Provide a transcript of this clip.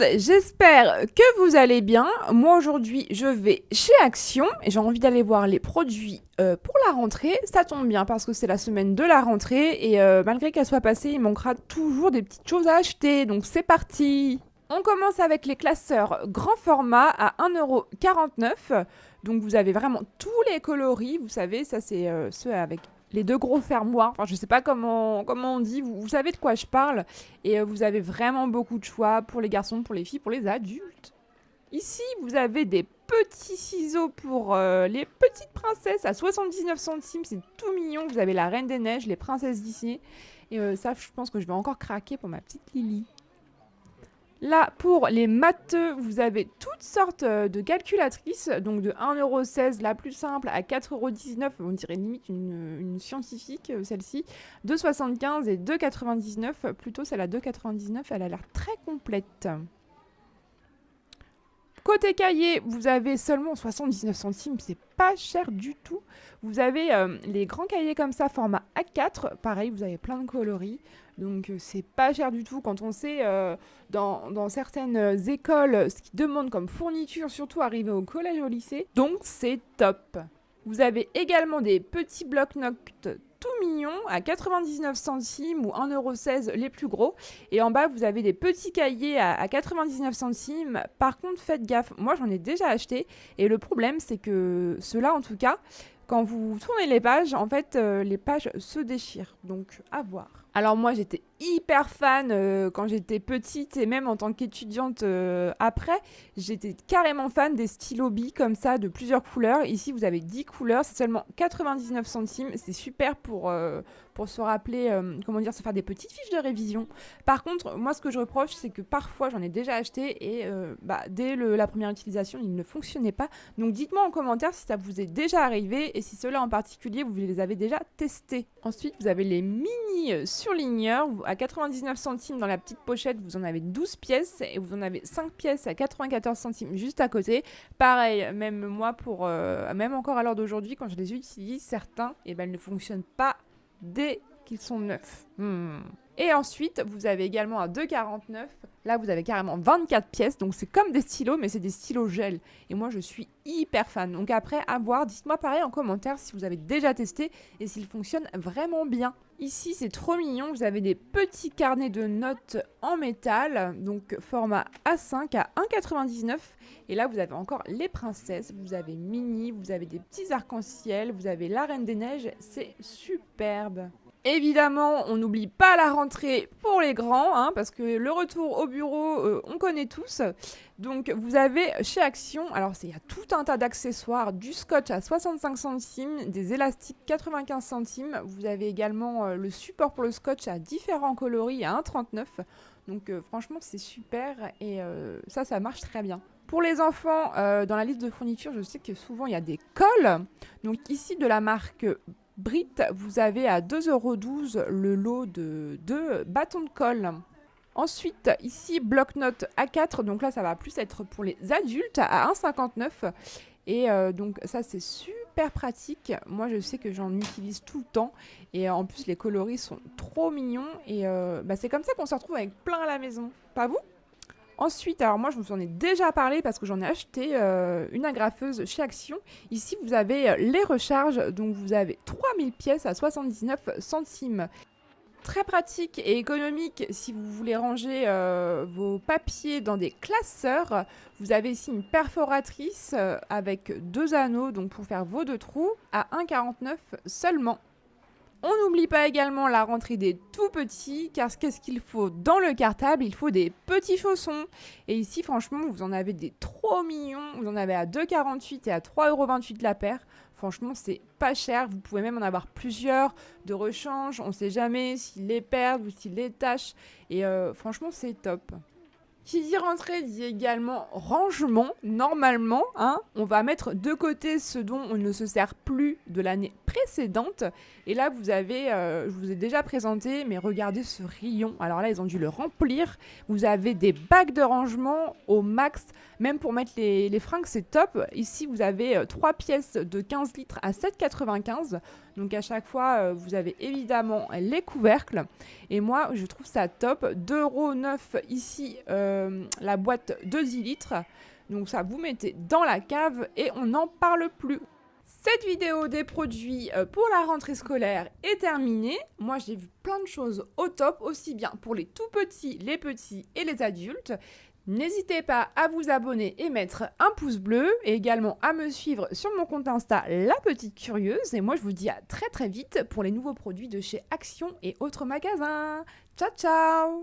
monde, j'espère que vous allez bien. Moi aujourd'hui je vais chez Action et j'ai envie d'aller voir les produits pour la rentrée. Ça tombe bien parce que c'est la semaine de la rentrée et malgré qu'elle soit passée, il manquera toujours des petites choses à acheter. Donc c'est parti. On commence avec les classeurs grand format à 1,49 €. Donc vous avez vraiment tous les coloris, vous savez, ça c'est ceux avec les deux gros fermoirs. Enfin, je sais pas comment on dit, vous savez de quoi je parle. Et vous avez vraiment beaucoup de choix pour les garçons, pour les filles, pour les adultes. Ici, vous avez des petits ciseaux pour les petites princesses à 79 centimes. C'est tout mignon. Vous avez la Reine des Neiges, les princesses Disney. Et ça, je pense que je vais encore craquer pour ma petite Lily. Là, pour les matheux, vous avez toutes sortes de calculatrices, donc de 1,16 € la plus simple à 4,19 €, on dirait limite une scientifique celle-ci, 2,75 et 2,99, plutôt celle à 2,99, elle a l'air très complète. Côté cahier, vous avez seulement 79 centimes, c'est pas cher du tout. Vous avez les grands cahiers comme ça, format A4, pareil, vous avez plein de coloris. Donc c'est pas cher du tout quand on sait dans certaines écoles ce qu'ils demandent comme fourniture, surtout arrivé au collège et au lycée. Donc c'est top. Vous avez également des petits blocs-notes tout mignons à 99 centimes ou 1,16 € les plus gros. Et en bas, vous avez des petits cahiers à 99 centimes. Par contre, faites gaffe, moi j'en ai déjà acheté. Et le problème, c'est que ceux-là, en tout cas, quand vous tournez les pages, en fait, les pages se déchirent. Donc, à voir. Alors moi, j'étais hyper fan quand j'étais petite et même en tant qu'étudiante après. J'étais carrément fan des stylos billes comme ça, de plusieurs couleurs. Ici, vous avez 10 couleurs, c'est seulement 99 centimes. C'est super pour se rappeler, comment dire, se faire des petites fiches de révision. Par contre, moi, ce que je reproche, c'est que parfois, j'en ai déjà acheté et dès la première utilisation, il ne fonctionnait pas. Donc, dites-moi en commentaire si ça vous est déjà arrivé et si ceux-là en particulier, vous les avez déjà testés. Ensuite, vous avez les mini surligneurs à 99 centimes dans la petite pochette. Vous en avez 12 pièces et vous en avez 5 pièces à 94 centimes juste à côté. Pareil, même moi, même encore à l'heure d'aujourd'hui, quand je les utilise, certains, ils ne fonctionnent pas dès qu'ils sont neufs. Et ensuite, vous avez également à 2,49 €. Là, vous avez carrément 24 pièces. Donc, c'est comme des stylos, mais c'est des stylos gel. Et moi, je suis hyper fan. Donc, après, à voir. Dites-moi pareil en commentaire si vous avez déjà testé et s'ils fonctionnent vraiment bien. Ici, c'est trop mignon. Vous avez des petits carnets de notes en métal. Donc, format A5 à 1,99 €. Et là, vous avez encore les princesses. Vous avez Minnie. Vous avez des petits arcs-en-ciel. Vous avez la Reine des Neiges. C'est superbe. Évidemment, on n'oublie pas la rentrée pour les grands, parce que le retour au bureau, on connaît tous. Donc, vous avez chez Action, alors il y a tout un tas d'accessoires, du scotch à 65 centimes, des élastiques 95 centimes. Vous avez également le support pour le scotch à différents coloris à 1,39 €. Donc, franchement, c'est super et ça marche très bien. Pour les enfants, dans la liste de fournitures, je sais que souvent, il y a des cols. Donc, ici, de la marque Brit, vous avez à 2,12 € le lot de 2 bâtons de colle. Ensuite, ici, bloc-notes A4, donc là, ça va plus être pour les adultes à 1,59 €. Et donc, ça, c'est super pratique. Moi, je sais que j'en utilise tout le temps. Et en plus, les coloris sont trop mignons. Et c'est comme ça qu'on se retrouve avec plein à la maison. Pas vous ? Ensuite, alors moi je vous en ai déjà parlé parce que j'en ai acheté une agrafeuse chez Action. Ici vous avez les recharges, donc vous avez 3000 pièces à 79 centimes. Très pratique et économique si vous voulez ranger vos papiers dans des classeurs. Vous avez ici une perforatrice avec 2 anneaux donc pour faire vos 2 trous à 1,49 € seulement. On n'oublie pas également la rentrée des tout petits, car qu'est-ce qu'il faut dans le cartable? Il faut des petits chaussons. Et ici, franchement, vous en avez des trop mignons. Vous en avez à 2,48 € et à 3,28 € la paire. Franchement, c'est pas cher. Vous pouvez même en avoir plusieurs de rechange. On ne sait jamais s'ils les perdent ou s'ils les tachent. Et franchement, c'est top. Qui dit rentrée dit également rangement, normalement. On va mettre de côté ce dont on ne se sert plus de l'année précédente. Et là, vous avez, je vous ai déjà présenté, mais regardez ce rayon. Alors là, ils ont dû le remplir. Vous avez des bacs de rangement au max. Même pour mettre les fringues, c'est top. Ici, vous avez 3 pièces de 15 litres à 7,95 €. Donc à chaque fois, vous avez évidemment les couvercles. Et moi, je trouve ça top. 2,9 € ici, la boîte de 10 litres. Donc ça, vous mettez dans la cave et on n'en parle plus. Cette vidéo des produits pour la rentrée scolaire est terminée. Moi, j'ai vu plein de choses au top, aussi bien pour les tout petits, les petits et les adultes. N'hésitez pas à vous abonner et mettre un pouce bleu et également à me suivre sur mon compte Insta La Petite Curieuse. Et moi, je vous dis à très très vite pour les nouveaux produits de chez Action et autres magasins. Ciao ciao!